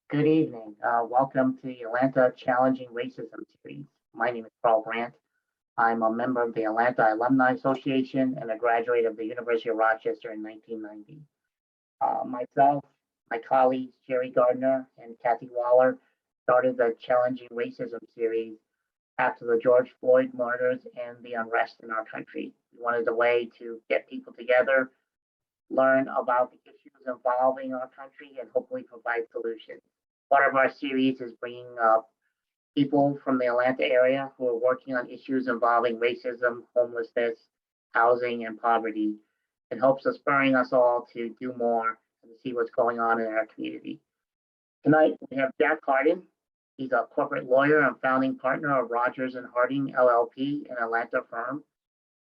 Good evening. Welcome to the Atlanta Challenging Racism series. My name is Carl Brandt. I'm a member of the Atlanta Alumni Association and a graduate of the University of Rochester in 1990. Myself, my colleagues Jerry Gardner and Kathy Waller started the Challenging Racism series after the George Floyd murders and the unrest in our country. We wanted a way to get people together, learn about the issues involving our country, and hopefully provide solutions. Part of our series is bringing up people from the Atlanta area who are working on issues involving racism, homelessness, housing, and poverty. It hopes of spurring us all to do more and to see what's going on in our community. Tonight, we have Jack Hardin. He's a corporate lawyer and founding partner of Rogers and Harding LLP, an Atlanta firm.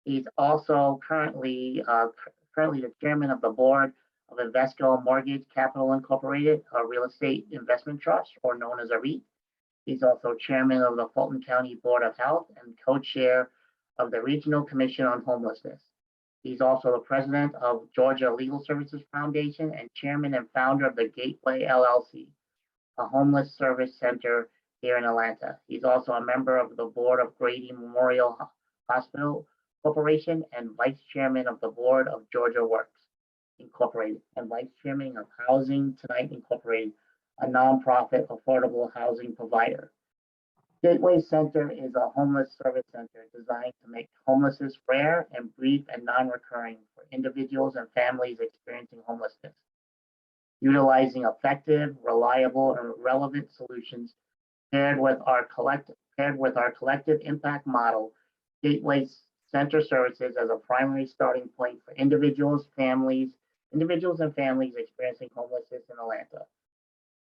He's also currently the chairman of the board of Invesco Mortgage Capital Incorporated, a real estate investment trust, or known as a REIT. He's also chairman of the Fulton County Board of Health and co-chair of the Regional Commission on Homelessness. He's also the president of Georgia Legal Services Foundation and chairman and founder of the Gateway LLC, a homeless service center here in Atlanta. He's also a member of the board of Grady Memorial Hospital Corporation and vice chairman of the board of Georgia Works Incorporated and vice chairman of Housing Tonight Incorporated, a nonprofit affordable housing provider. Gateway Center is a homeless service center designed to make homelessness rare and brief and non-recurring for individuals and families experiencing homelessness. Utilizing effective, reliable, and relevant solutions paired with our collective impact model, Gateway Center services as a primary starting point for individuals and families experiencing homelessness in Atlanta.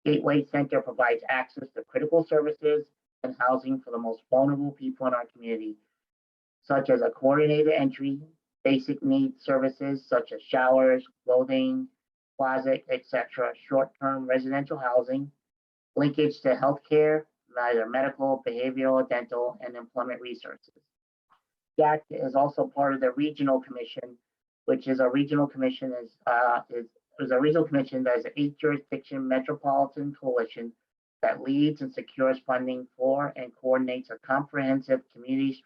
Gateway Center provides access to critical services and housing for the most vulnerable people in our community, such as a coordinated entry, basic needs services such as showers, clothing, closet, etc., short-term residential housing, linkage to healthcare, either medical, behavioral, dental, and employment resources. Jack is also part of the Regional Commission, which is a regional commission that is an 8-jurisdiction metropolitan coalition that leads and secures funding for and coordinates a comprehensive community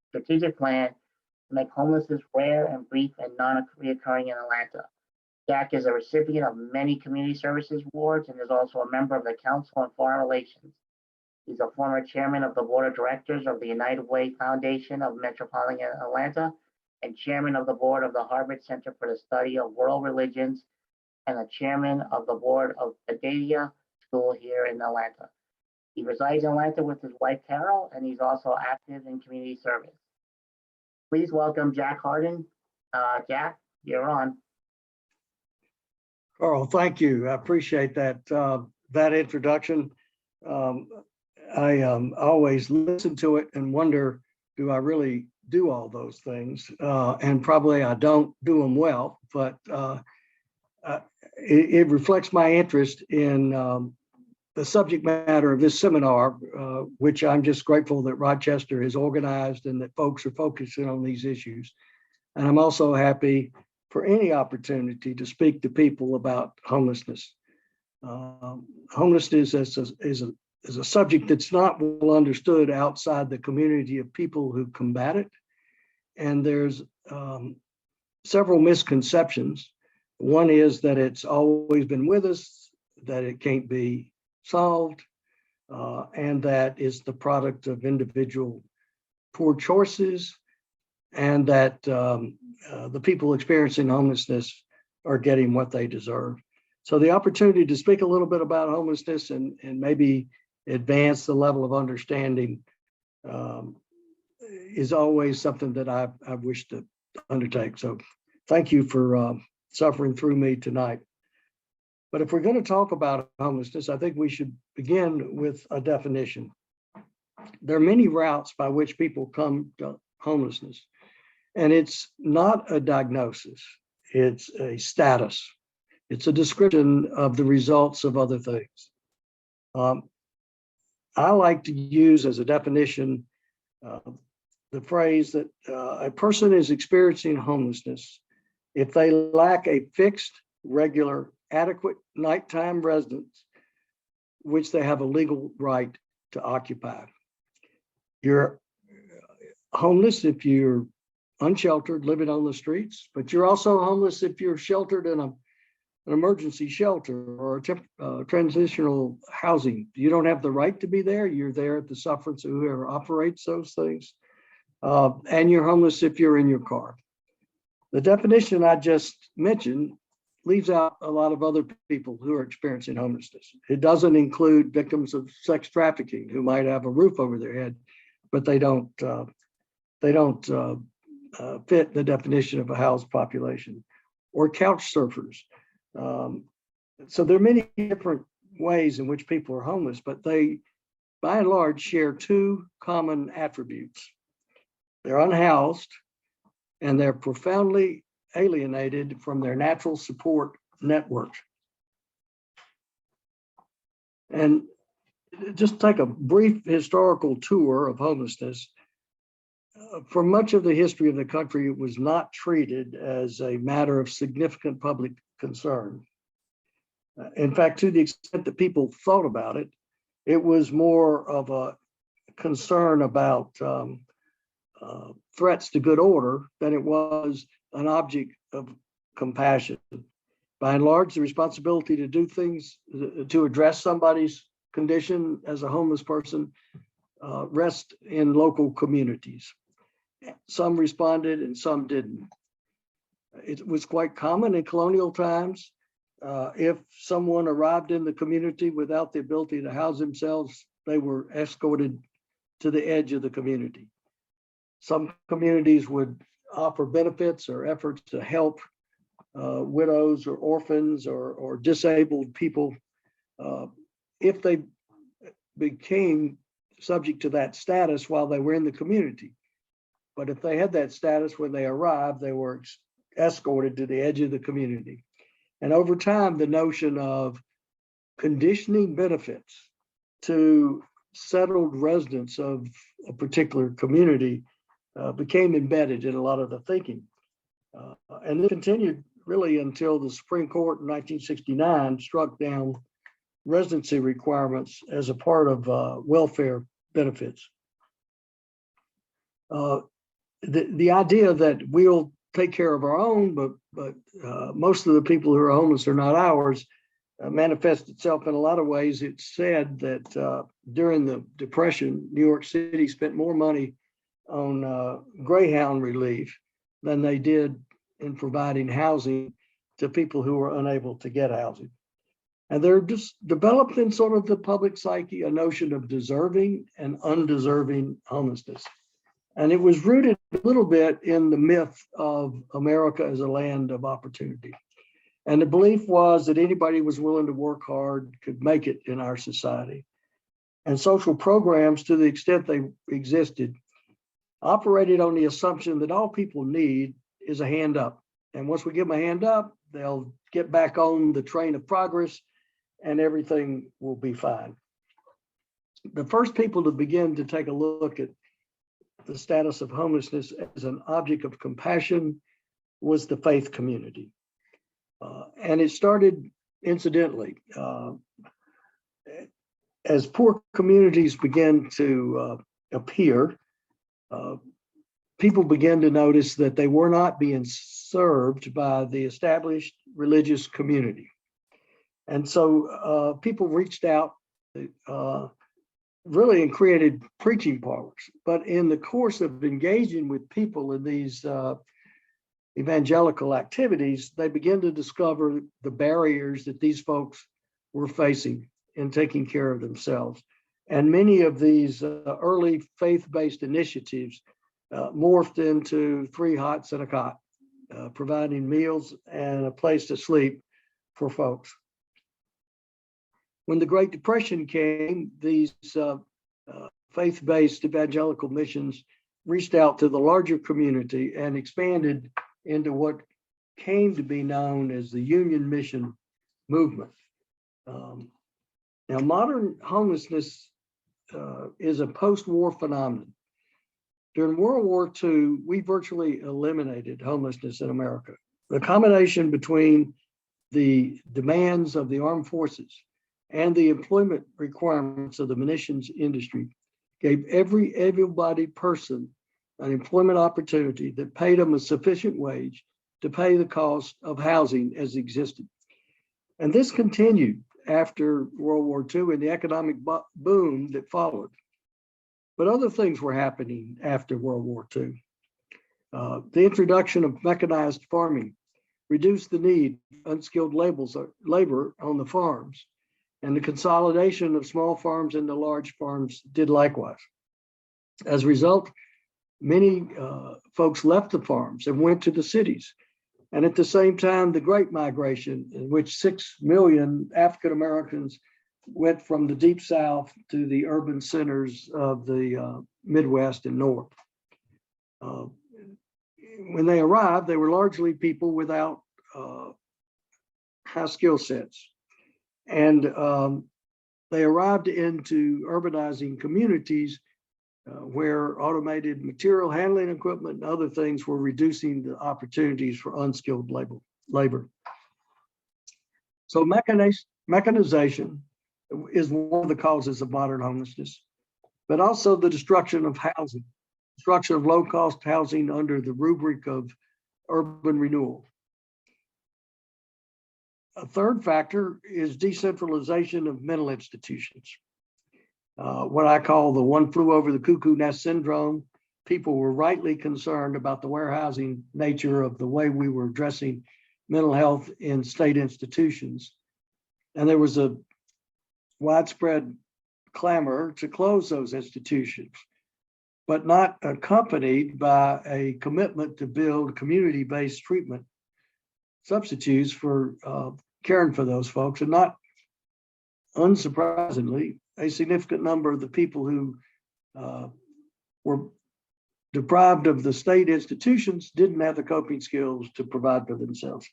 strategic plan to make homelessness rare and brief and non-reoccurring in Atlanta. Jack is a recipient of many community services awards and is also a member of the Council on Foreign Relations. He's a former chairman of the board of directors of the United Way Foundation of Metropolitan Atlanta and chairman of the board of the Harvard Center for the Study of World Religions and a chairman of the board of Acadia School here in Atlanta. He resides in Atlanta with his wife, Carol, and he's also active in community service. Please welcome Jack Hardin. Jack, you're on. Carl, thank you. I appreciate that introduction. I always listen to it and wonder, do I really do all those things? And probably I don't do them well, but it reflects my interest in the subject matter of this seminar, which I'm just grateful that Rochester has organized and that folks are focusing on these issues. And I'm also happy for any opportunity to speak to people about homelessness. Homelessness is a subject that's not well understood outside the community of people who combat it. And there's several misconceptions. One is that it's always been with us, that it can't be solved, and that it's the product of individual poor choices, and that the people experiencing homelessness are getting what they deserve. So the opportunity to speak a little bit about homelessness and maybe advance the level of understanding is always something that I've wished to undertake. So thank you for suffering through me tonight. But if we're going to talk about homelessness, I think we should begin with a definition. There are many routes by which people come to homelessness, and it's not a diagnosis, it's a status. It's a description of the results of other things. I like to use as a definition the phrase that a person is experiencing homelessness if they lack a fixed, regular, adequate nighttime residence which they have a legal right to occupy. You're homeless if you're unsheltered, living on the streets, but you're also homeless if you're sheltered in an emergency shelter or a transitional housing. You don't have the right to be there. You're there at the sufferance of whoever operates those things. And you're homeless if you're in your car. The definition I just mentioned leaves out a lot of other people who are experiencing homelessness. It doesn't include victims of sex trafficking who might have a roof over their head, but they don't fit the definition of a housed population, or couch surfers. So there are many different ways in which people are homeless, but they, by and large, share two common attributes. They're unhoused, and they're profoundly alienated from their natural support network. And just take a brief historical tour of homelessness. For much of the history of the country, it was not treated as a matter of significant public concern. In fact, to the extent that people thought about it, it was more of a concern about threats to good order than it was an object of compassion. By and large, the responsibility to do things, to address somebody's condition as a homeless person, rests in local communities. Some responded and some didn't. It was quite common in colonial times. If someone arrived in the community without the ability to house themselves, they were escorted to the edge of the community. Some communities would offer benefits or efforts to help widows or orphans or disabled people if they became subject to that status while they were in the community. But if they had that status when they arrived, they were escorted to the edge of the community. And over time, the notion of conditioning benefits to settled residents of a particular community became embedded in a lot of the thinking. And it continued really until the Supreme Court in 1969 struck down residency requirements as a part of welfare benefits. The idea that we'll take care of our own, but most of the people who are homeless are not ours, manifests itself in a lot of ways. It's said that during the Depression, New York City spent more money on Greyhound relief than they did in providing housing to people who were unable to get housing. And they're just developed in sort of the public psyche a notion of deserving and undeserving homelessness. And it was rooted a little bit in the myth of America as a land of opportunity. And the belief was that anybody who was willing to work hard could make it in our society. And social programs, to the extent they existed, operated on the assumption that all people need is a hand up. And once we give them a hand up, they'll get back on the train of progress and everything will be fine. The first people to begin to take a look at the status of homelessness as an object of compassion was the faith community. And it started incidentally. As poor communities began to appear, people began to notice that they were not being served by the established religious community. And so people reached out really and created preaching parlors. But in the course of engaging with people in these evangelical activities, they began to discover the barriers that these folks were facing in taking care of themselves. And many of these early faith-based initiatives morphed into 3 hots and a cot, providing meals and a place to sleep for folks. When the Great Depression came, these faith-based evangelical missions reached out to the larger community and expanded into what came to be known as the Union Mission movement. Now, modern homelessness is a post-war phenomenon. During World War II, we virtually eliminated homelessness in America. The combination between the demands of the armed forces and the employment requirements of the munitions industry gave every able-bodied person an employment opportunity that paid them a sufficient wage to pay the cost of housing as existed. And this continued after World War II and the economic boom that followed. But other things were happening after World War II. The introduction of mechanized farming reduced the need for unskilled labor on the farms, and the consolidation of small farms into large farms did likewise. As a result, many folks left the farms and went to the cities. And at the same time, the Great Migration, in which 6 million African Americans went from the Deep South to the urban centers of the Midwest and North. When they arrived, they were largely people without high skill sets. And they arrived into urbanizing communities where automated material handling equipment and other things were reducing the opportunities for unskilled labor. So mechanization is one of the causes of modern homelessness, but also the destruction of housing, destruction of low-cost housing under the rubric of urban renewal. A third factor is decentralization of mental institutions. What I call the one flew over the cuckoo nest syndrome. People were rightly concerned about the warehousing nature of the way we were addressing mental health in state institutions. And there was a widespread clamor to close those institutions, but not accompanied by a commitment to build community-based treatment substitutes for caring for those folks. And not unsurprisingly, a significant number of the people who were deprived of the state institutions didn't have the coping skills to provide for themselves.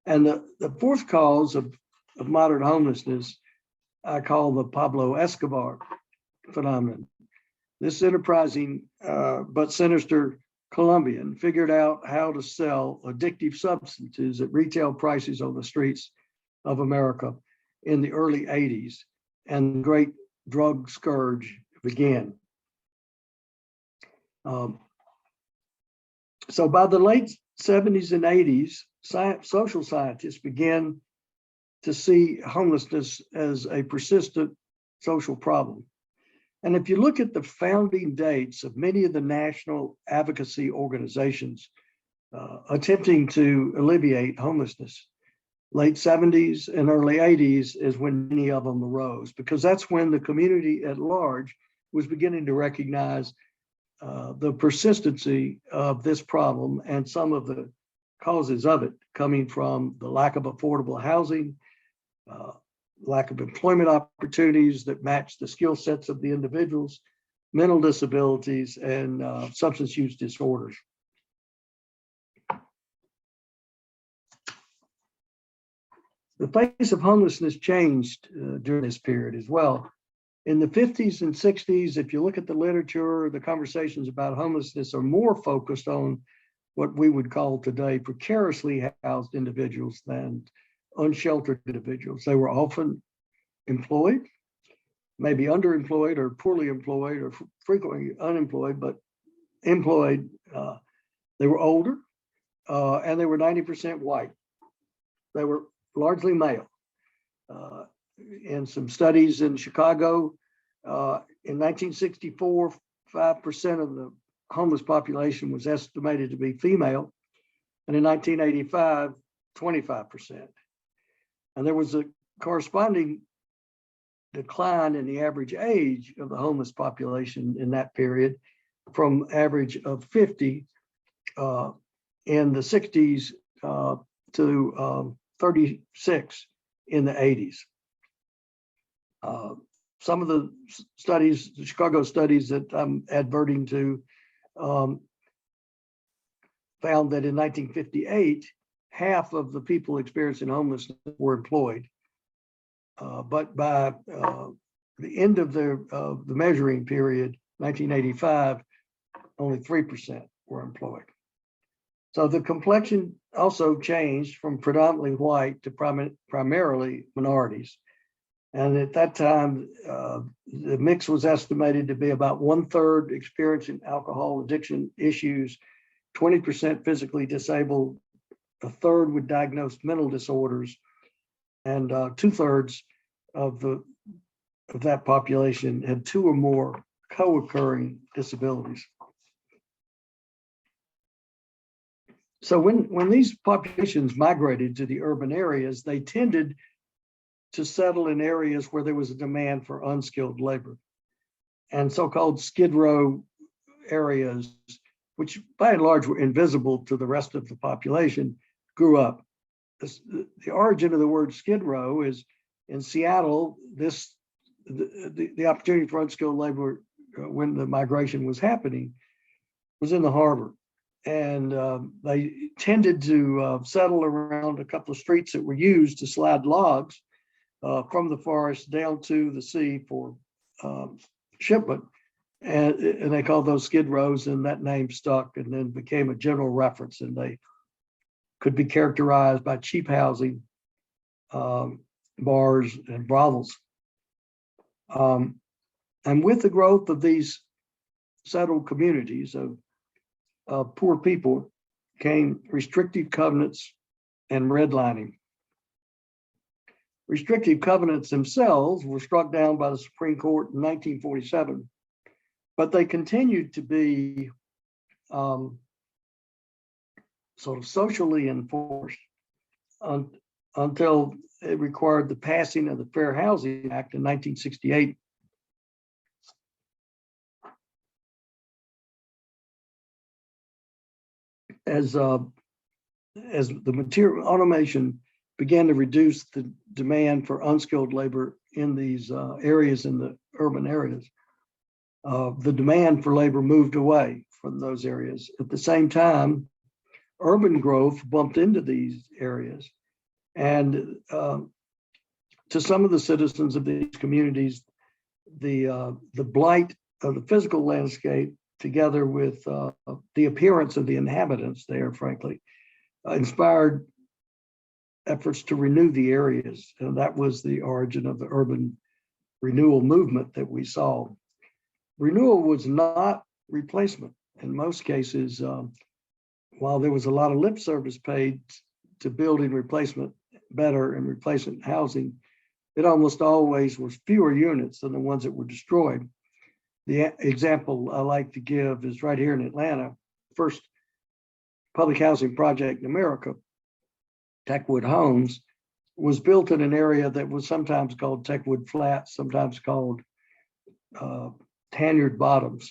And the fourth cause of modern homelessness, I call the Pablo Escobar phenomenon. This enterprising but sinister Colombian figured out how to sell addictive substances at retail prices on the streets of America in the early 80s, and the great drug scourge began. So by the late 70s and 80s, social scientists began to see homelessness as a persistent social problem. And if you look at the founding dates of many of the national advocacy organizations attempting to alleviate homelessness, late 70s and early 80s is when many of them arose, because that's when the community at large was beginning to recognize the persistency of this problem and some of the causes of it coming from the lack of affordable housing, lack of employment opportunities that match the skill sets of the individuals, mental disabilities, and substance use disorders. The face of homelessness changed during this period as well. In the 50s and 60s, if you look at the literature, the conversations about homelessness are more focused on what we would call today precariously housed individuals than unsheltered individuals. They were often employed, maybe underemployed or poorly employed or frequently unemployed, but employed. They were older and they were 90% white. They were largely male. In some studies in Chicago, in 1964, 5% of the homeless population was estimated to be female, and in 1985, 25%. And there was a corresponding decline in the average age of the homeless population in that period, from average of 50 in the 60s to 36 in the 80s. Some of the studies, the Chicago studies that I'm adverting to, found that in 1958, half of the people experiencing homelessness were employed. But by the end of the measuring period, 1985, only 3% were employed. So the complexion also changed from predominantly white to primarily minorities. And at that time, the mix was estimated to be about 1/3 experiencing alcohol addiction issues, 20% physically disabled, 1/3 with diagnosed mental disorders, and 2/3 of that population had 2 or more co-occurring disabilities. So when these populations migrated to the urban areas, they tended to settle in areas where there was a demand for unskilled labor. And so-called skid row areas, which by and large were invisible to the rest of the population, grew up. The origin of the word skid row is in Seattle. The opportunity for unskilled labor when the migration was happening was in the harbor. And they tended to settle around a couple of streets that were used to slide logs from the forest down to the sea for shipment. And they called those skid rows, and that name stuck and then became a general reference. And they could be characterized by cheap housing, bars, and brothels. And with the growth of these settled communities of poor people came restrictive covenants and redlining. Restrictive covenants themselves were struck down by the Supreme Court in 1947, but they continued to be sort of socially enforced until it required the passing of the Fair Housing Act in 1968. As the material automation began to reduce the demand for unskilled labor in these areas, in the urban areas, the demand for labor moved away from those areas. At the same time, urban growth bumped into these areas, and to some of the citizens of these communities, the blight of the physical landscape, together with the appearance of the inhabitants there, frankly, inspired efforts to renew the areas. And that was the origin of the urban renewal movement that we saw. Renewal was not replacement. In most cases, while there was a lot of lip service paid to building replacement better and replacement housing, it almost always was fewer units than the ones that were destroyed. The example I like to give is right here in Atlanta. First public housing project in America, Techwood Homes, was built in an area that was sometimes called Techwood Flats, sometimes called Tanyard Bottoms.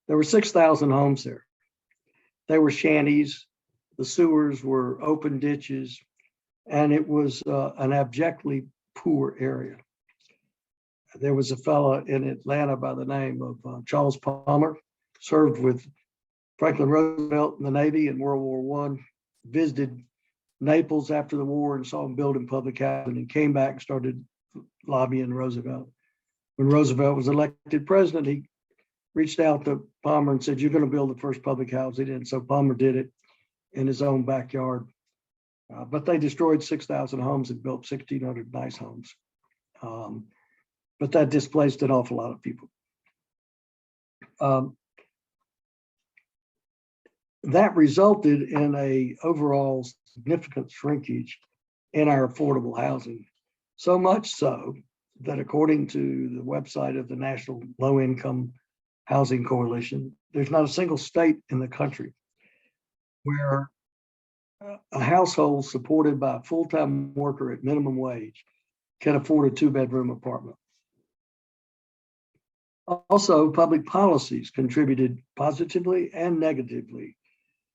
There were 6,000 homes there. They were shanties. The sewers were open ditches, and it was an abjectly poor area. There was a fellow in Atlanta by the name of Charles Palmer, served with Franklin Roosevelt in the Navy in World War I, visited Naples after the war and saw him building public housing, and came back and started lobbying Roosevelt. When Roosevelt was elected president, he reached out to Palmer and said, "You're going to build the first public housing." And so Palmer did it in his own backyard. But they destroyed 6,000 homes and built 1,600 nice homes. But that displaced an awful lot of people. That resulted in a overall significant shrinkage in our affordable housing. So much so that according to the website of the National Low Income Housing Coalition, there's not a single state in the country where a household supported by a full-time worker at minimum wage can afford a 2-bedroom apartment. Also, public policies contributed positively and negatively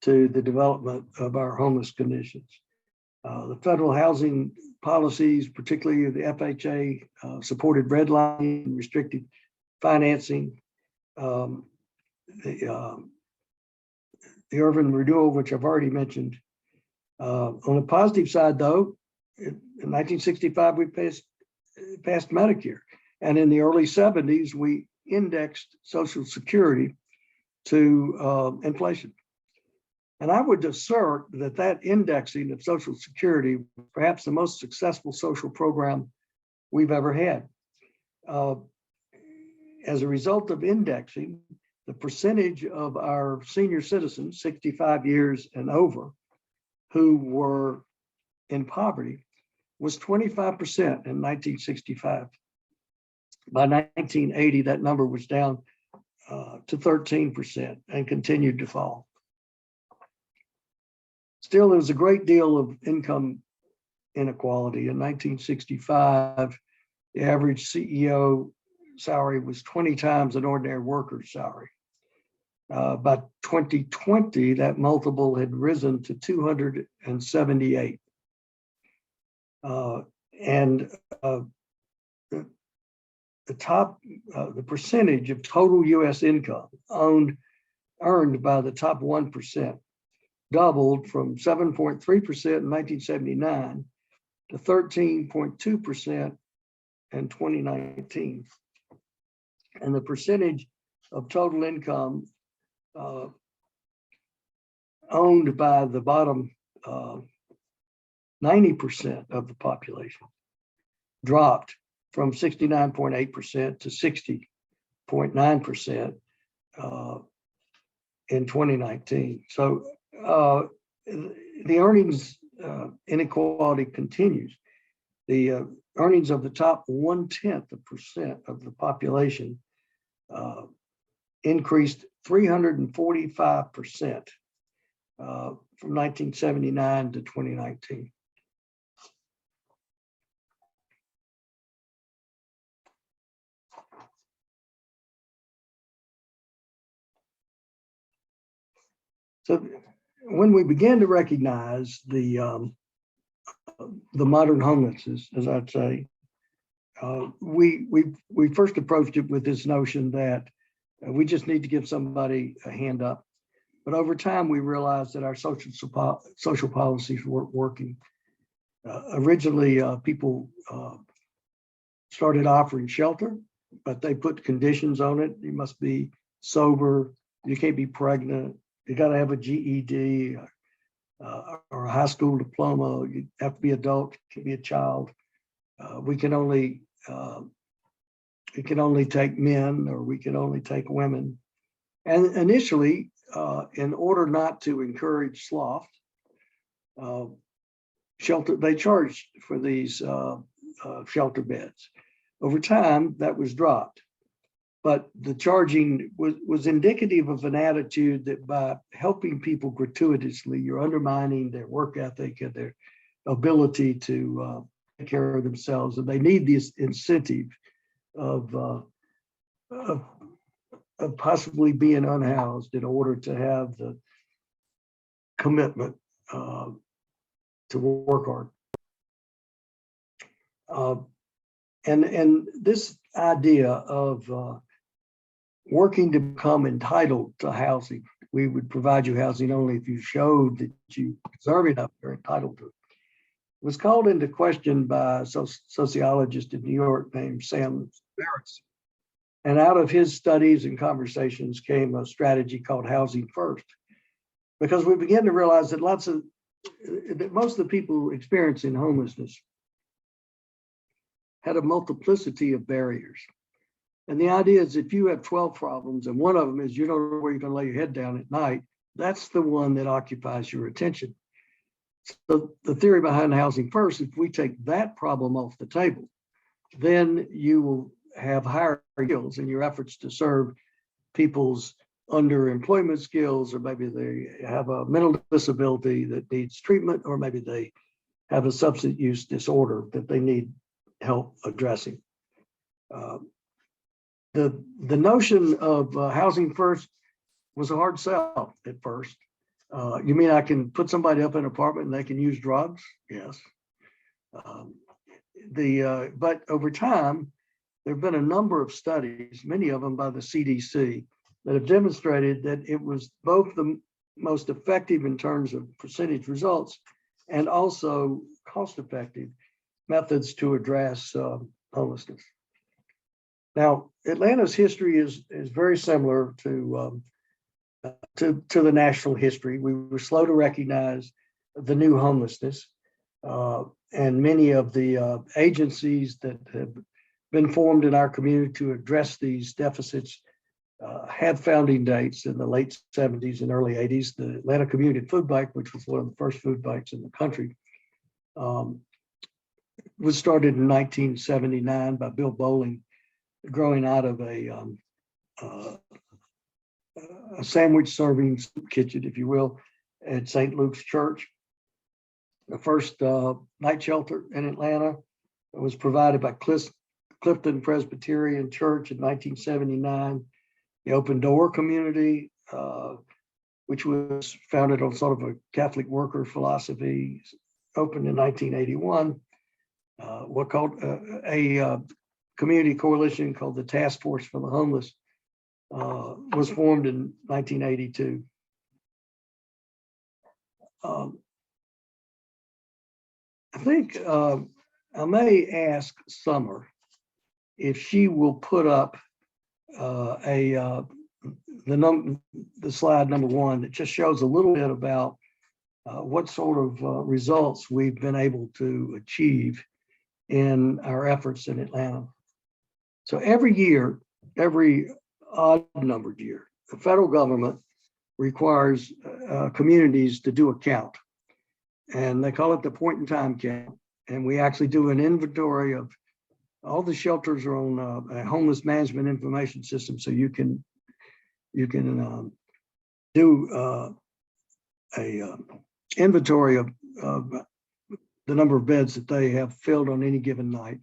to the development of our homeless conditions. The federal housing policies, particularly the FHA, supported redlining and restricted financing. The urban renewal, which I've already mentioned. On the positive side, though, in 1965, we passed Medicare. And in the early 70s, we indexed Social Security to inflation. And I would assert that that indexing of Social Security was perhaps the most successful social program we've ever had. As a result of indexing, the percentage of our senior citizens, 65 years and over, who were in poverty was 25% in 1965. By 1980, that number was down to 13% and continued to fall. Still, there was a great deal of income inequality. In 1965, the average CEO salary was 20 times an ordinary worker's salary. By 2020, that multiple had risen to 278. The percentage of total U.S. income earned by the top 1% doubled from 7.3% in 1979 to 13.2% in 2019. And the percentage of total income owned by the bottom 90% of the population dropped from 69.8% to 60.9% in 2019. So the earnings inequality continues. The earnings of the top 0.1% of the population increased 345% from 1979 to 2019. So when we began to recognize the modern homelessness, as I'd say, we first approached it with this notion that we just need to give somebody a hand up. But over time, we realized that our social policies weren't working. Originally, people started offering shelter, but they put conditions on it. You must be sober, you can't be pregnant, you got to have a GED or a high school diploma, you have to be adult, you can't be a child. We can only take men, or we can only take women. And initially, in order not to encourage sloth, they charged for these shelter beds. Over time, that was dropped. But the charging was indicative of an attitude that by helping people gratuitously, you're undermining their work ethic and their ability to take care of themselves. And they need this incentive of possibly being unhoused in order to have the commitment to work hard. And this idea of working to become entitled to housing, we would provide you housing only if you showed that you deserve enough, you're entitled to it, was called into question by a sociologist in New York named Sam Barris. And out of his studies and conversations came a strategy called Housing First, because we began to realize that most of the people experiencing homelessness had a multiplicity of barriers. And the idea is if you have 12 problems and one of them is you don't know where you're going to lay your head down at night, that's the one that occupies your attention. So the theory behind Housing First, if we take that problem off the table, then you will have higher skills in your efforts to serve people's underemployment skills, or maybe they have a mental disability that needs treatment, or maybe they have a substance use disorder that they need help addressing. The notion of Housing First was a hard sell at first. You mean I can put somebody up in an apartment and they can use drugs? Yes. But over time, there have been a number of studies, many of them by the CDC, that have demonstrated that it was both the most effective in terms of percentage results and also cost-effective methods to address homelessness. Now, Atlanta's history is very similar to the national history. We were slow to recognize the new homelessness. and many of the agencies that have been formed in our community to address these deficits had founding dates in the late 70s and early 80s. The Atlanta Community Food Bank, which was one of the first food banks in the country, was started in 1979 by Bill Bowling, growing out of a sandwich serving kitchen, if you will, at St. Luke's Church. The first night shelter in Atlanta was provided by Clifton Presbyterian Church in 1979. The Open Door Community, which was founded on sort of a Catholic worker philosophy, opened in 1981. What called a community coalition called the Task Force for the Homeless was formed in 1982. I think I may ask Summer if she will put up the slide number 1 that just shows a little bit about what sort of results we've been able to achieve in our efforts in Atlanta. So every year, every odd numbered year, the federal government requires communities to do a count, and they call it the point in time count. And we actually do an inventory of all the shelters are on a homeless management information system, so you can do a inventory of the number of beds that they have filled on any given night.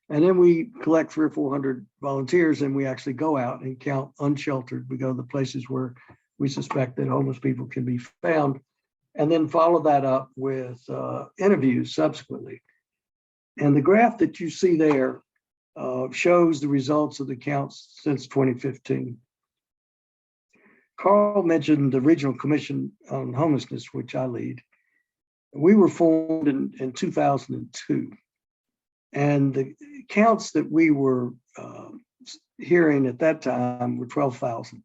And then we collect 300 or 400 volunteers, and we actually go out and count unsheltered. We go to the places where we suspect that homeless people can be found, and then follow that up with interviews subsequently. And the graph that you see there shows the results of the counts since 2015. Carl mentioned the Regional Commission on Homelessness, which I lead. We were formed in 2002. And the counts that we were hearing at that time were 12,000.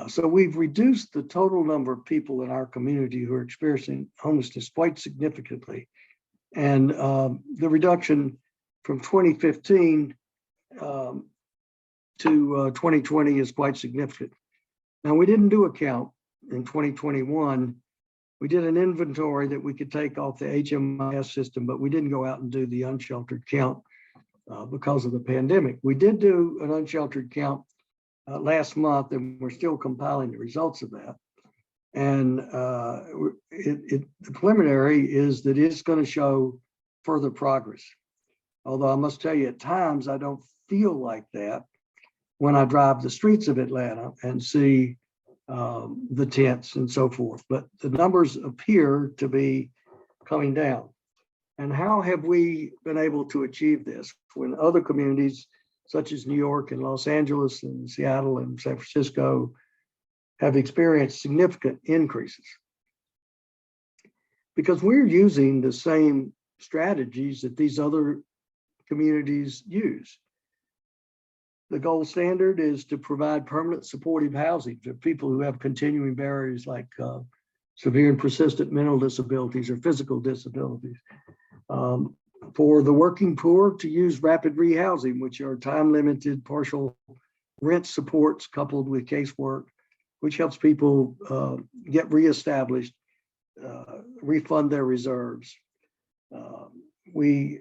So we've reduced the total number of people in our community who are experiencing homelessness quite significantly. And the reduction from 2015 to 2020 is quite significant. Now, we didn't do a count in 2021. We did an inventory that we could take off the HMIS system, but we didn't go out and do the unsheltered count because of the pandemic. We did do an unsheltered count last month, and we're still compiling the results of that. And the preliminary is that it's going to show further progress. Although I must tell you, at times, I don't feel like that when I drive the streets of Atlanta and see the tents and so forth. But the numbers appear to be coming down. And how have we been able to achieve this when other communities, such as New York and Los Angeles and Seattle and San Francisco, have experienced significant increases? Because we're using the same strategies that these other communities use. The gold standard is to provide permanent supportive housing to people who have continuing barriers like severe and persistent mental disabilities or physical disabilities. For the working poor, to use rapid rehousing, which are time-limited partial rent supports coupled with casework, which helps people get reestablished, refund their reserves. We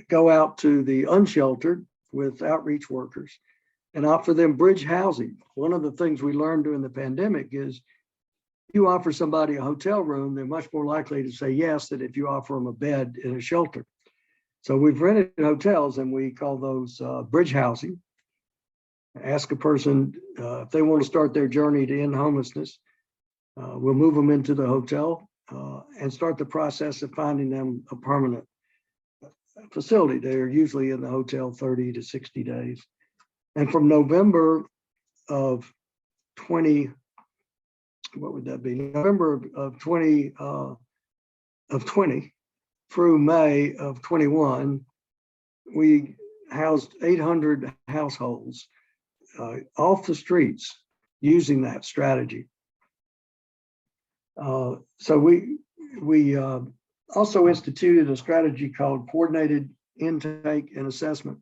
go out to the unsheltered with outreach workers and offer them bridge housing. One of the things we learned during the pandemic is you offer somebody a hotel room, they're much more likely to say yes than if you offer them a bed in a shelter. So we've rented hotels, and we call those bridge housing. Ask a person if they want to start their journey to end homelessness. We'll move them into the hotel and start the process of finding them a permanent facility. They're usually in the hotel 30 to 60 days. And from November of 20, what would that be? November of 20 through May of 21, we housed 800 households off the streets using that strategy. So we also instituted a strategy called coordinated intake and assessment.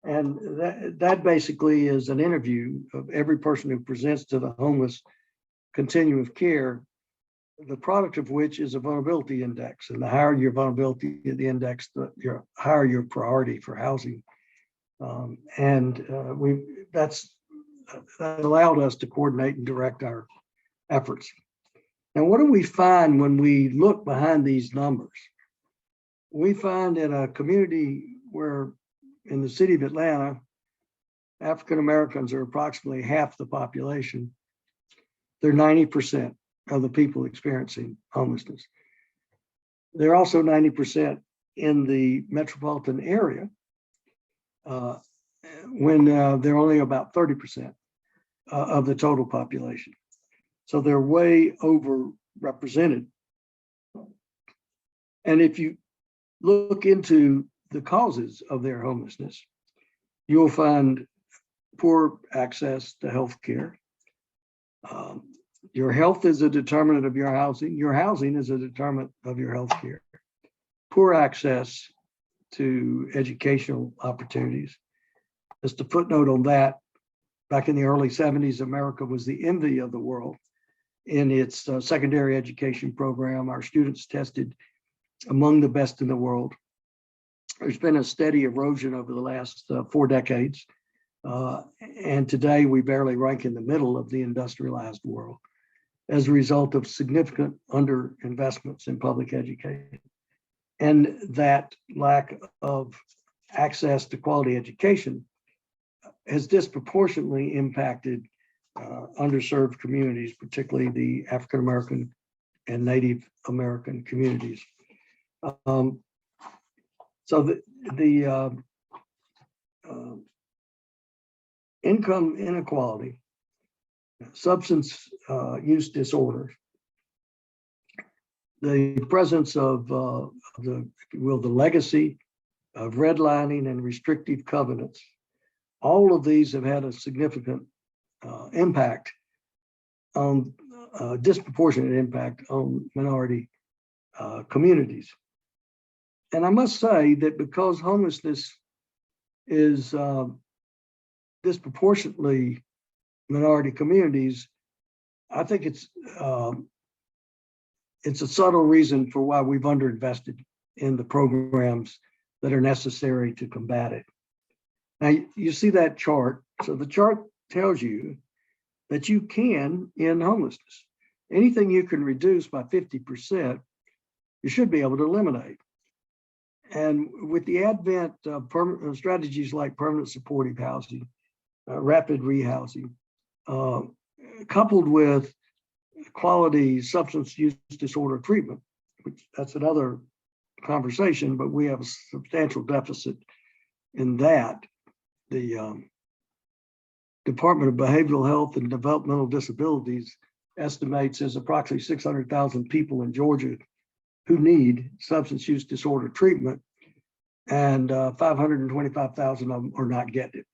And that basically is an interview of every person who presents to the homeless continuum of care, the product of which is a vulnerability index. And the higher your vulnerability index, the higher your priority for housing. That's allowed us to coordinate and direct our efforts. Now, what do we find when we look behind these numbers? We find in a community where in the city of Atlanta, African Americans are approximately half the population. They're 90% of the people experiencing homelessness. They're also 90% in the metropolitan area, when they're only about 30% of the total population. So they're way overrepresented. And if you look into the causes of their homelessness, you'll find poor access to health care. Your health is a determinant of your housing. Your housing is a determinant of your health care. Poor access to educational opportunities. Just a footnote on that, back in the early 70s, America was the envy of the world in its secondary education program. Our students tested among the best in the world. There's been a steady erosion over the last 4 decades. And today we barely rank in the middle of the industrialized world as a result of significant underinvestments in public education. And that lack of access to quality education has disproportionately impacted underserved communities, particularly the African American and Native American communities. So the income inequality, substance use disorders, the presence of the legacy of redlining and restrictive covenants, all of these have had a significant impact on disproportionate impact on minority communities. And I must say that because homelessness is disproportionately minority communities, I think it's a subtle reason for why we've underinvested in the programs that are necessary to combat it. Now, you see that chart. So the chart tells you that you can end homelessness. Anything you can reduce by 50%, you should be able to eliminate. And with the advent of strategies like permanent supportive housing, rapid rehousing, coupled with quality substance use disorder treatment, which that's another conversation, but we have a substantial deficit in that. The Department of Behavioral Health and Developmental Disabilities estimates there's approximately 600,000 people in Georgia who need substance use disorder treatment, and 525,000 of them are not getting it.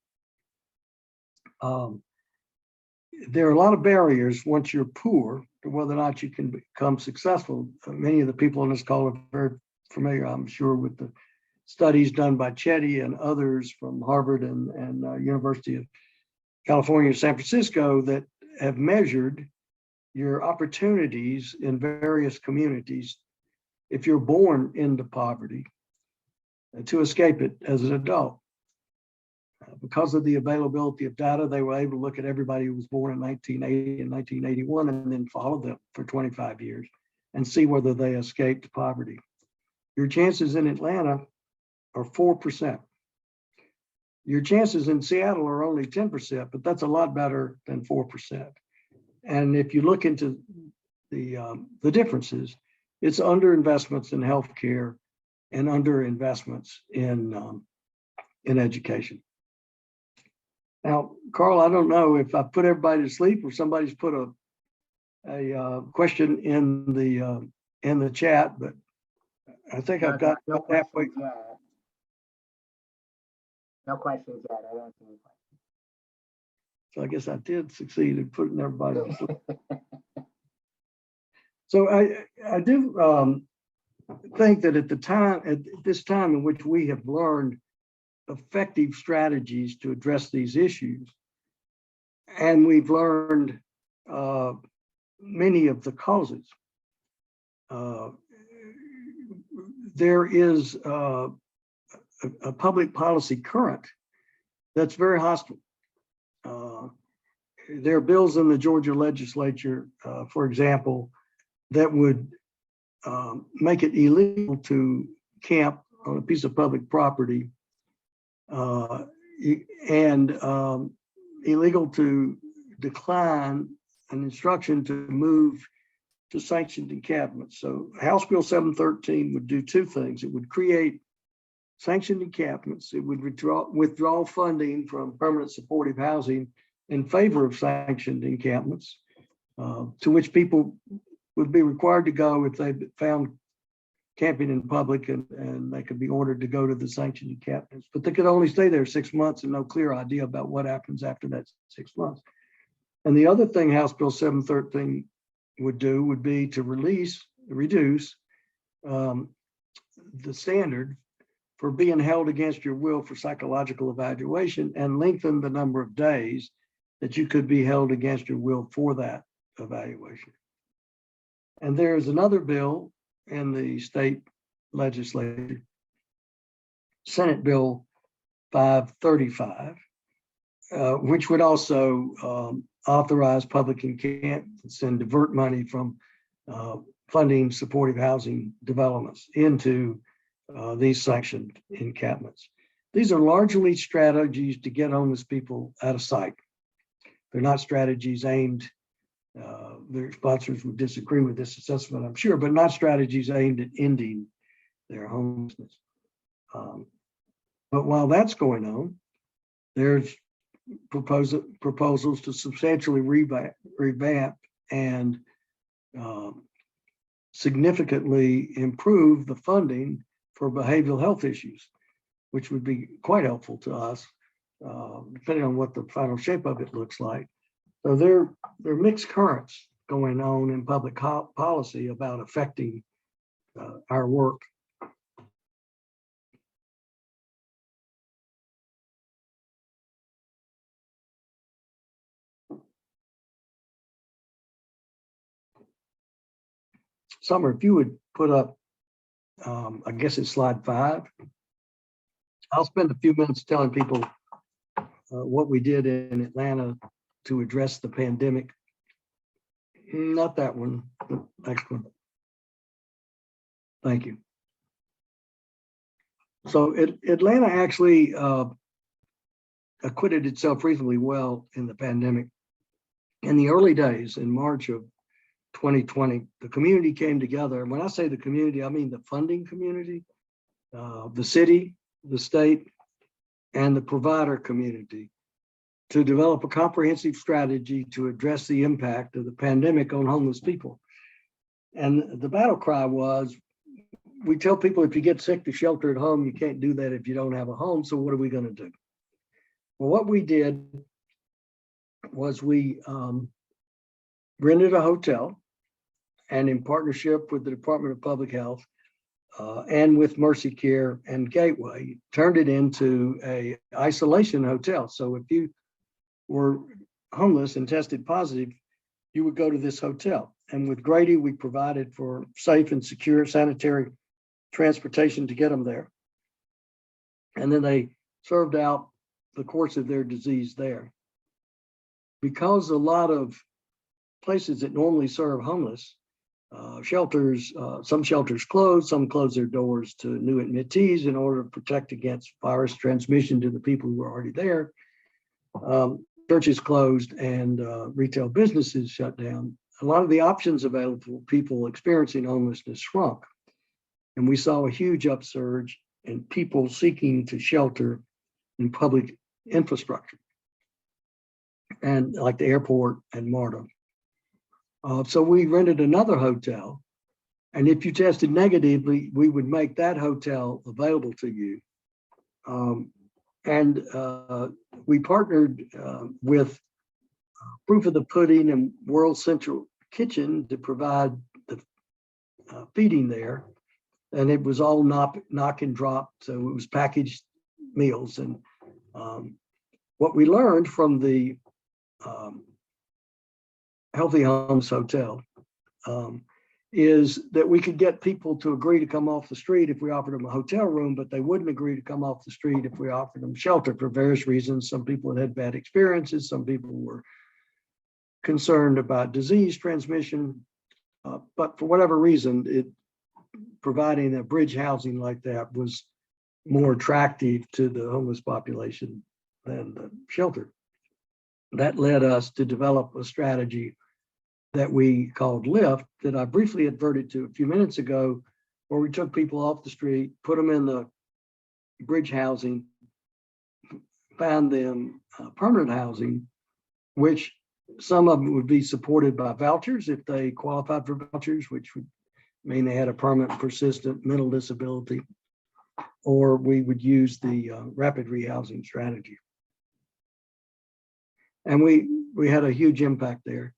There are a lot of barriers once you're poor to whether or not you can become successful. Many of the people on this call are very familiar, I'm sure, with the studies done by Chetty and others from Harvard and University of California, San Francisco, that have measured your opportunities in various communities if you're born into poverty to escape it as an adult. Because of the availability of data, they were able to look at everybody who was born in 1980 and 1981 and then follow them for 25 years and see whether they escaped poverty. Your chances in Atlanta are 4%. Your chances in Seattle are only 10%, but that's a lot better than 4%. And if you look into the differences, it's underinvestments in healthcare and underinvestments in education. Now, Carl, I don't know if I put everybody to sleep or somebody's put a question in the chat, but I think I've got no halfway. questions yet. No questions yet. I don't see any questions. So I guess I did succeed in putting everybody to sleep. So I do think that at this time in which we have learned effective strategies to address these issues, and we've learned many of the causes, there is a public policy current that's very hostile. There are bills in the Georgia legislature, for example, that would make it illegal to camp on a piece of public property and illegal to decline an instruction to move to sanctioned encampments. So House Bill 713 would do two things. It would create sanctioned encampments. It would withdraw funding from permanent supportive housing in favor of sanctioned encampments, to which people would be required to go if they found camping in public, and they could be ordered to go to the sanctioned encampments. But they could only stay there 6 months and no clear idea about what happens after that 6 months. And the other thing House Bill 713 would do would be to reduce the standard for being held against your will for psychological evaluation and lengthen the number of days that you could be held against your will for that evaluation. And there's another bill in the state legislature, Senate Bill 535, which would also authorize public encampments and divert money from funding supportive housing developments into these sanctioned encampments. These are largely strategies to get homeless people out of sight. They're not strategies aimed, their sponsors would disagree with this assessment, I'm sure, but not strategies aimed at ending their homelessness. But while that's going on, there's proposals to substantially revamp and significantly improve the funding for behavioral health issues, which would be quite helpful to us, depending on what the final shape of it looks like. So there are mixed currents going on in public policy about affecting our work. Summer, if you would put up, I guess it's slide 5. I'll spend a few minutes telling people what we did in Atlanta to address the pandemic. Not that one, the next one. Thank you. So Atlanta actually acquitted itself reasonably well in the pandemic. In the early days, in March of 2020, the community came together. And when I say the community, I mean the funding community, the city, the state, and the provider community, to develop a comprehensive strategy to address the impact of the pandemic on homeless people. And the battle cry was, we tell people if you get sick to shelter at home, you can't do that if you don't have a home, so what are we going to do? Well, what we did was we rented a hotel, and in partnership with the Department of Public Health and with Mercy Care and Gateway, turned it into a isolation hotel. So if you were homeless and tested positive, you would go to this hotel. And with Grady, we provided for safe and secure sanitary transportation to get them there. And then they served out the course of their disease there. Because a lot of places that normally serve homeless, shelters, some shelters closed, some closed their doors to new admittees in order to protect against virus transmission to the people who were already there. Churches closed and retail businesses shut down. A lot of the options available for people experiencing homelessness shrunk. And we saw a huge upsurge in people seeking to shelter in public infrastructure, and like the airport and MARTA. So we rented another hotel, and if you tested negatively, we would make that hotel available to you. And we partnered with Proof of the Pudding and World Central Kitchen to provide the feeding there. and it was all knock and drop. So it was packaged meals. And what we learned from the Healthy Homes Hotel is that we could get people to agree to come off the street if we offered them a hotel room, but they wouldn't agree to come off the street if we offered them shelter for various reasons. Some people had bad experiences. Some people were concerned about disease transmission. But for whatever reason, providing a bridge housing like that was more attractive to the homeless population than the shelter. That led us to develop a strategy that we called LIFT, that I briefly adverted to a few minutes ago, where we took people off the street, put them in the bridge housing, found them permanent housing, which some of them would be supported by vouchers if they qualified for vouchers, which would mean they had a permanent persistent mental disability, or we would use the rapid rehousing strategy. And we had a huge impact there.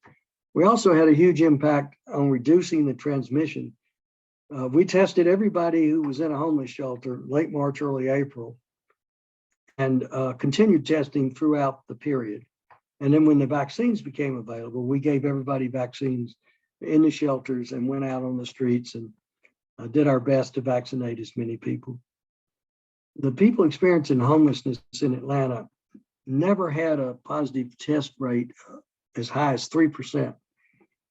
We also had a huge impact on reducing the transmission. We tested everybody who was in a homeless shelter late March, early April, and continued testing throughout the period. And then when the vaccines became available, we gave everybody vaccines in the shelters and went out on the streets and did our best to vaccinate as many people. The people experiencing homelessness in Atlanta never had a positive test rate as high as 3%.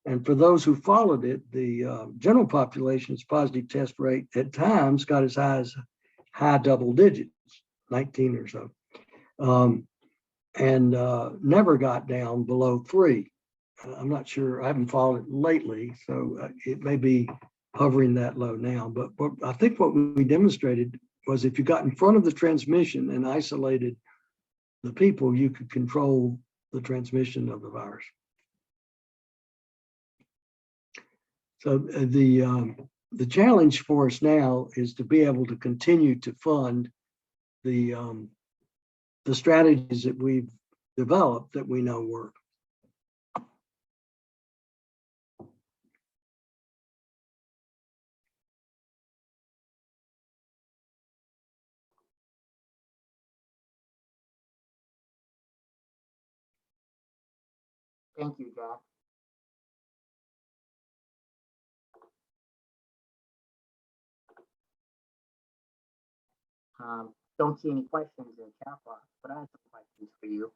And for those who followed it, the general population's positive test rate at times got as high as high double digits, 19 or so, and never got down below 3. I'm not sure, I haven't followed it lately, so it may be hovering that low now. But I think what we demonstrated was if you got in front of the transmission and isolated the people, you could control the transmission of the virus. So the challenge for us now is to be able to continue to fund the strategies that we've developed that we know work. Thank you, Jack. Don't see any questions in the chat box, but I have some questions for you.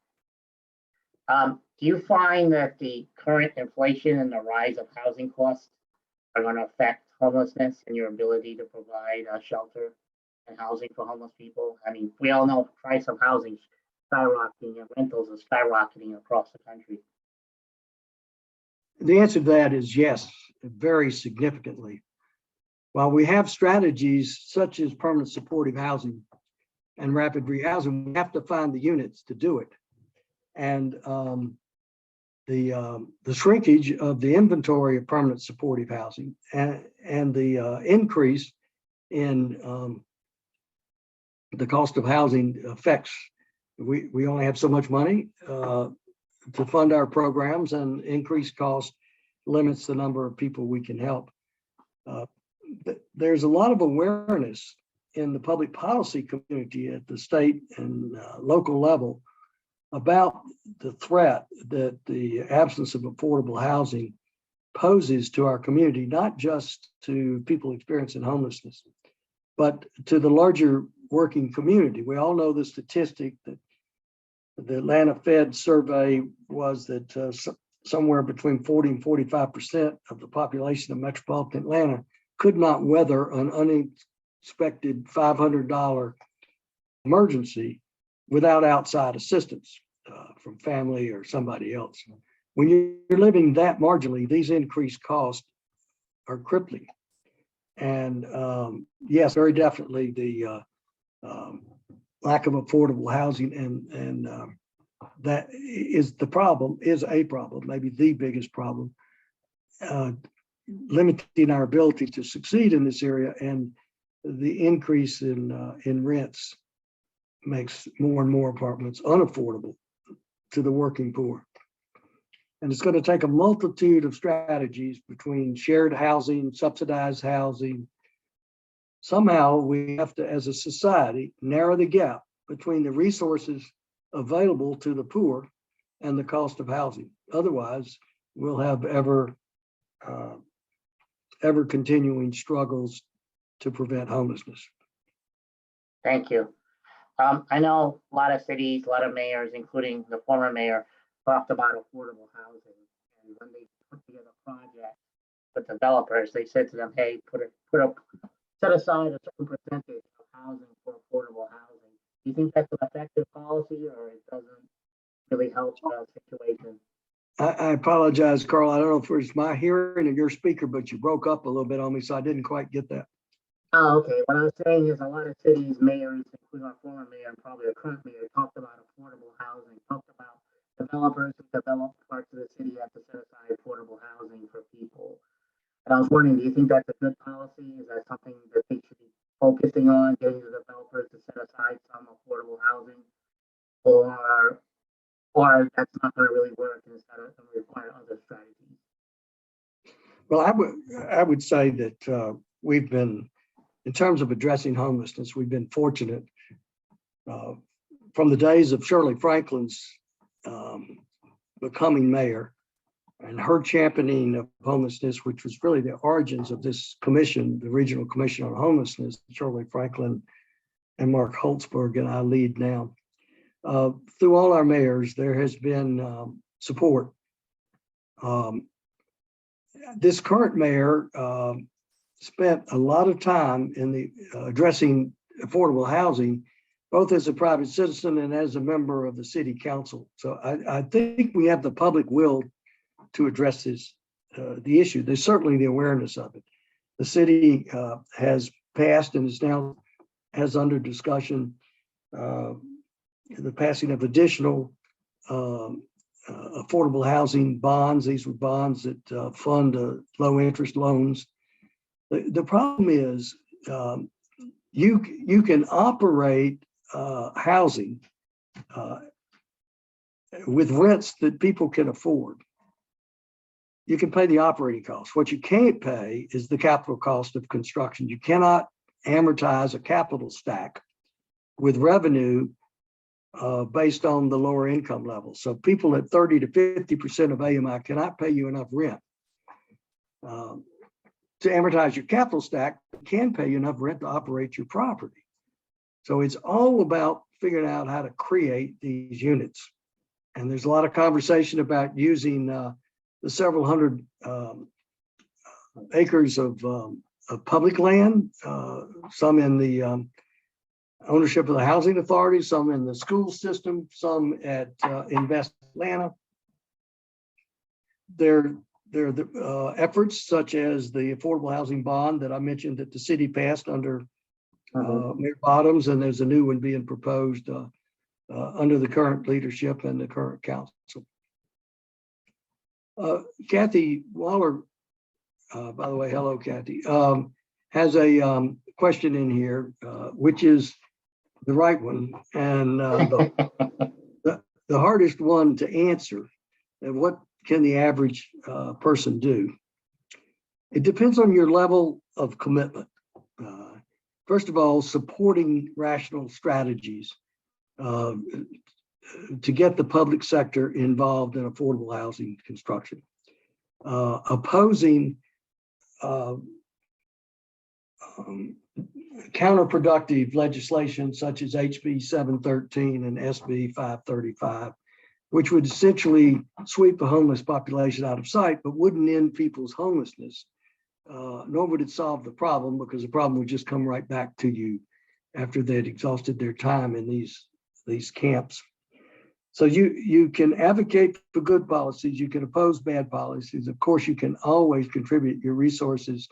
Do you find that the current inflation and the rise of housing costs are going to affect homelessness and your ability to provide shelter and housing for homeless people? I mean, we all know the price of housing skyrocketing and rentals are skyrocketing across the country. The answer to that is yes, very significantly. While we have strategies such as permanent supportive housing and rapid rehousing, we have to find the units to do it. And the shrinkage of the inventory of permanent supportive housing and the increase in the cost of housing affects, we only have so much money to fund our programs, and increased cost limits the number of people we can help. There's a lot of awareness in the public policy community at the state and local level about the threat that the absence of affordable housing poses to our community, not just to people experiencing homelessness, but to the larger working community. We all know the statistic that the Atlanta Fed survey was that somewhere between 40 and 45% of the population of metropolitan Atlanta could not weather an unexpected $500 emergency without outside assistance from family or somebody else. When you're living that marginally, these increased costs are crippling. And yes, very definitely the lack of affordable housing and that is the problem, is a problem, maybe the biggest problem, limiting our ability to succeed in this area. And the increase in rents makes more and more apartments unaffordable to the working poor. And it's going to take a multitude of strategies between shared housing, subsidized housing, somehow we have to, as a society, narrow the gap between the resources available to the poor and the cost of housing. Otherwise, we'll have ever continuing struggles to prevent homelessness. Thank you. I know a lot of cities, a lot of mayors, including the former mayor, talked about affordable housing. And when they put together projects with developers, they said to them, hey, set aside a certain percentage of housing for affordable housing. Do you think that's an effective policy, or it doesn't really help the situation? I apologize, Carl. I don't know if it was my hearing or your speaker, but you broke up a little bit on me, so I didn't quite get that. Oh, okay. What I was saying is a lot of cities, mayors, including our former mayor and probably a current mayor, talked about affordable housing, talked about developers who develop parts of the city have to set aside affordable housing for people. And I was wondering, do you think that's a good policy? Is that something that they should be focusing on, getting the developers to set aside some affordable housing? Or that's not going to really work and it's going to require other strategies? Well, I would say that we've been, in terms of addressing homelessness, we've been fortunate from the days of Shirley Franklin's becoming mayor and her championing of homelessness, which was really the origins of this commission, the Regional Commission on Homelessness. Shirley Franklin and Mark Holtzberg and I lead now. Through all our mayors, there has been support. This current mayor spent a lot of time in the addressing affordable housing, both as a private citizen and as a member of the city council. So I think we have the public will to address this, the issue. There's certainly the awareness of it. The city has passed and is now has under discussion the passing of additional affordable housing bonds. These were bonds that fund low interest loans. The problem is you can operate housing with rents that people can afford. You can pay the operating costs. What you can't pay is the capital cost of construction. You cannot amortize a capital stack with revenue based on the lower income level. So people at 30 to 50% of AMI cannot pay you enough rent. To amortize your capital stack, can pay you enough rent to operate your property. So it's all about figuring out how to create these units. And there's a lot of conversation about using the several hundred acres of public land, some in the ownership of the housing authority, some in the school system, some at Invest Atlanta. There are the efforts such as the affordable housing bond that I mentioned that the city passed under Mayor Bottoms, and there's a new one being proposed under the current leadership and the current council. Kathy Waller, by the way, hello, Kathy, has a question in here, which is the right one, and the hardest one to answer. And what can the average person do? It depends on your level of commitment. First of all, supporting rational strategies to get the public sector involved in affordable housing construction. Opposing counterproductive legislation such as HB 713 and SB 535, which would essentially sweep the homeless population out of sight, but wouldn't end people's homelessness, nor would it solve the problem, because the problem would just come right back to you after they'd exhausted their time in these camps. So you can advocate for good policies, you can oppose bad policies. Of course, you can always contribute your resources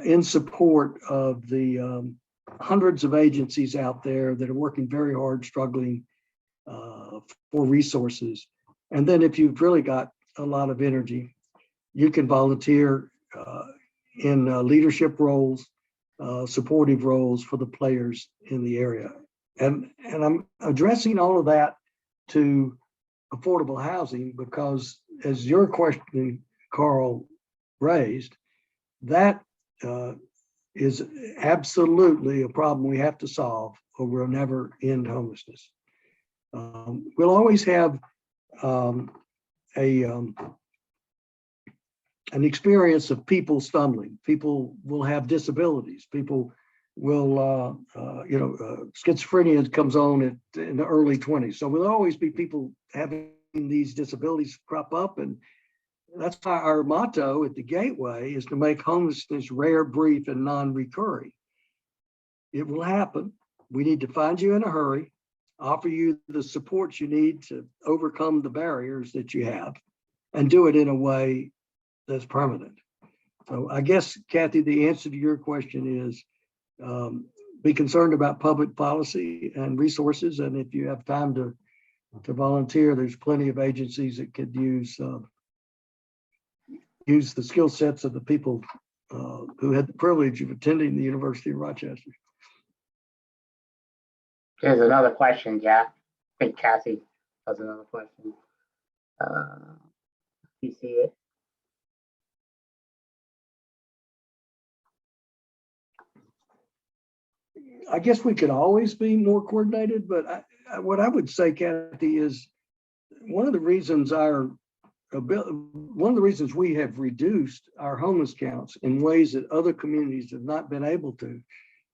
in support of the hundreds of agencies out there that are working very hard, struggling for resources. And then if you've really got a lot of energy, you can volunteer in leadership roles, supportive roles for the players in the area. And I'm addressing all of that to affordable housing because, as your question, Carl, raised, that is absolutely a problem we have to solve, or we'll never end homelessness. We'll always have an experience of people stumbling. People will have disabilities. People will, schizophrenia comes on in the early 20s. So there'll always be people having these disabilities crop up. And that's why our motto at the Gateway is to make homelessness rare, brief, and non-recurring. It will happen. We need to find you in a hurry, offer you the support you need to overcome the barriers that you have, and do it in a way that's permanent. So I guess, Kathy, the answer to your question is be concerned about public policy and resources. And if you have time to volunteer, there's plenty of agencies that could use the skill sets of the people who had the privilege of attending the University of Rochester. Here's another question, Jack. I think Kathy has another question. You see it? I guess we could always be more coordinated, but what I would say, Kathy, is one of the reasons we have reduced our homeless counts in ways that other communities have not been able to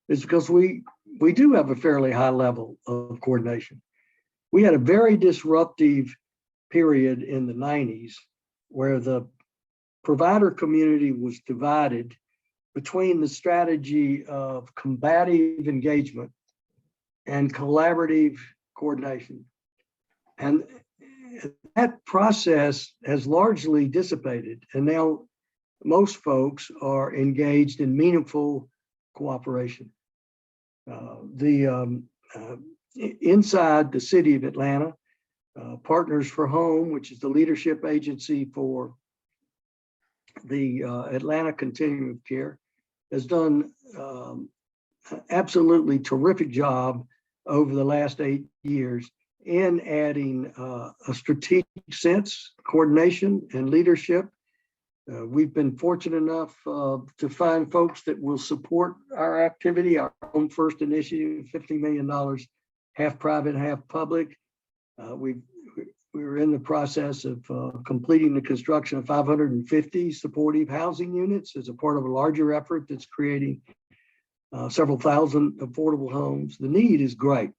is because we do have a fairly high level of coordination. We had a very disruptive period in the 90s where the provider community was divided between the strategy of combative engagement and collaborative coordination. And that process has largely dissipated. And now most folks are engaged in meaningful cooperation. Inside the city of Atlanta, Partners for Home, which is the leadership agency for the Atlanta Continuum of Care, has done absolutely terrific job over the last 8 years in adding a strategic sense, coordination, and leadership. We've been fortunate enough to find folks that will support our activity, our Home First initiative, $50 million, half private, half public. We're in the process of completing the construction of 550 supportive housing units as a part of a larger effort that's creating several thousand affordable homes. The need is great.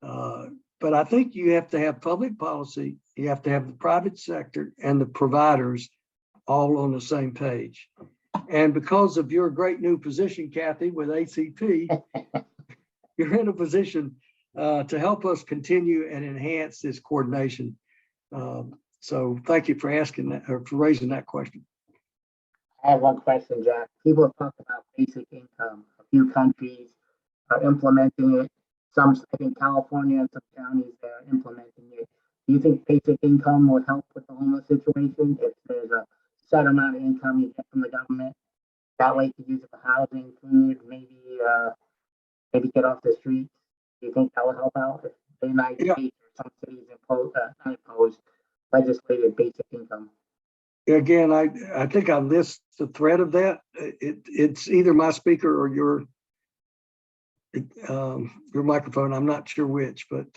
But I think you have to have public policy, you have to have the private sector and the providers all on the same page. And because of your great new position, Kathy, with ACP, you're in a position to help us continue and enhance this coordination. So thank you for asking that, or for raising that question. I have one question, Jack. People have talked about basic income. A few countries are implementing it. Some, I think California and some counties are implementing it. Do you think basic income would help with the homeless situation if there's a set amount of income you get from the government? That way you could use it for housing, food, maybe get off the streets. Do you think that would help out if the United States or some cities impose legislated basic income? Again, I think I missed the thread of that. It's either my speaker or your microphone. I'm not sure which, but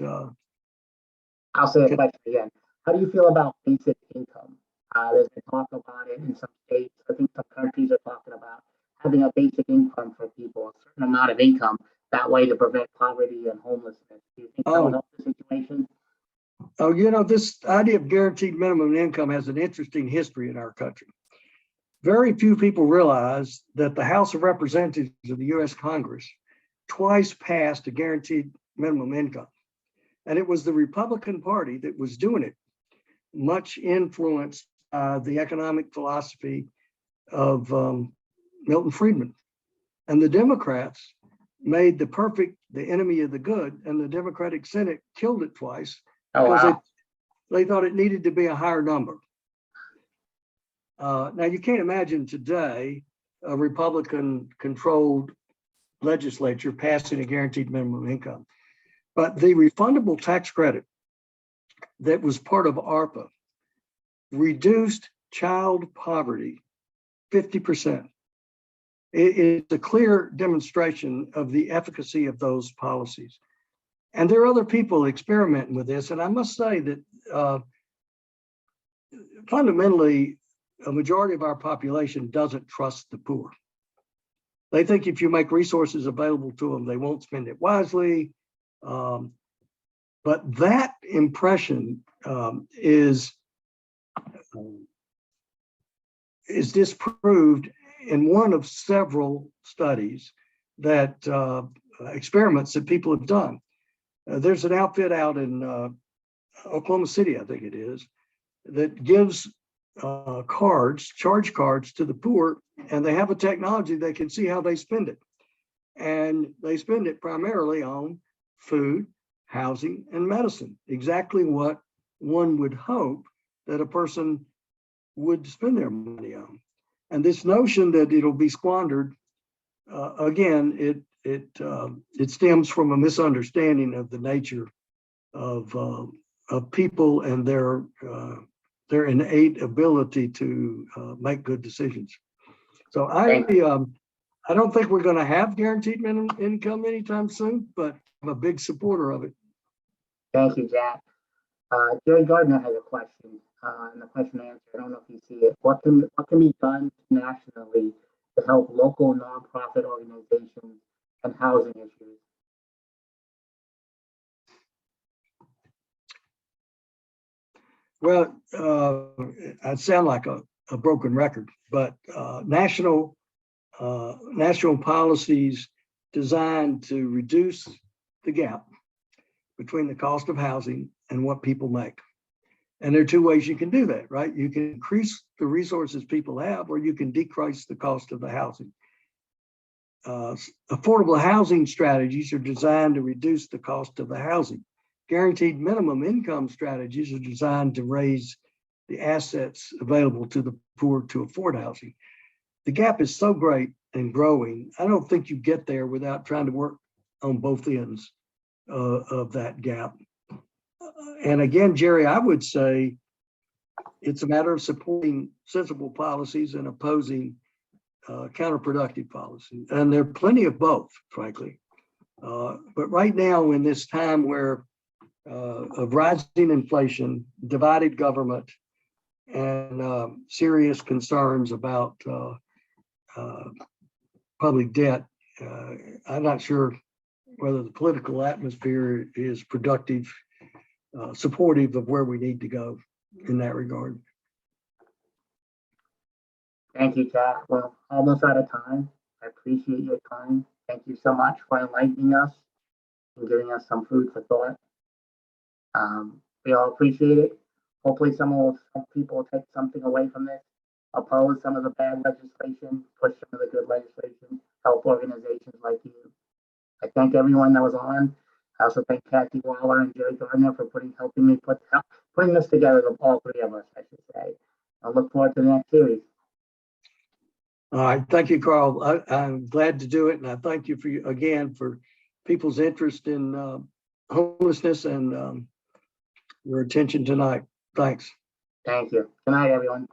I'll say the question again. How do you feel about basic income? There's been talk about it in some states. I think some countries are talking about having a basic income for people, a certain amount of income, that way to prevent poverty and homelessness. Do you think that would help the situation? Oh, this idea of guaranteed minimum income has an interesting history in our country. Very few people realize that the House of Representatives of the U.S. Congress twice passed a guaranteed minimum income. And it was the Republican Party that was doing it, much influenced by the economic philosophy of Milton Friedman. And the Democrats made the enemy of the good, and the Democratic Senate killed it twice because they thought it needed to be a higher number. Now, you can't imagine today a Republican-controlled legislature passing a guaranteed minimum income. But the refundable tax credit that was part of ARPA reduced child poverty 50%. It's a clear demonstration of the efficacy of those policies. And there are other people experimenting with this. And I must say that fundamentally, a majority of our population doesn't trust the poor. They think if you make resources available to them, they won't spend it wisely. But that impression is disproved in one of several studies that experiments that people have done. There's an outfit out in Oklahoma City, I think it is, that gives charge cards to the poor, and they have a technology they can see how they spend it. And they spend it primarily on food, housing, and medicine, exactly what one would hope that a person would spend their money on. And this notion that it'll be squandered, again, it stems from a misunderstanding of the nature of people and their innate ability to make good decisions. So I don't think we're going to have guaranteed minimum income anytime soon, but I'm a big supporter of it. Thank you, Jack. Jerry Gardner has a question, and the question answer, I don't know if you see it. What can be done nationally to help local nonprofit organizations and housing issues? Well, I sound like a broken record, but national policies designed to reduce the gap between the cost of housing and what people make. And there are two ways you can do that, right? You can increase the resources people have, or you can decrease the cost of the housing. Affordable housing strategies are designed to reduce the cost of the housing. Guaranteed minimum income strategies are designed to raise the assets available to the poor to afford housing. The gap is so great and growing, I don't think you get there without trying to work on both ends of that gap. And again, Jerry, I would say it's a matter of supporting sensible policies and opposing counterproductive policies. And there are plenty of both, frankly. But right now, in this time where of rising inflation, divided government, and serious concerns about public debt, I'm not sure whether the political atmosphere is productive, supportive of where we need to go in that regard. Thank you, Jack. Well, almost out of time. I appreciate your time. Thank you so much for enlightening us and giving us some food for thought. We all appreciate it. Hopefully some people will take something away from this, oppose some of the bad legislation, push some of the good legislation, help organizations like you. I thank everyone that was on. I also thank Kathy Waller and Jerry Gardner for helping me putting this together, all three of us, I should say. I look forward to the next series. All right, thank you, Carl. I'm glad to do it, and I thank you again for people's interest in homelessness and your attention tonight. Thanks. Thank you. Good night, everyone.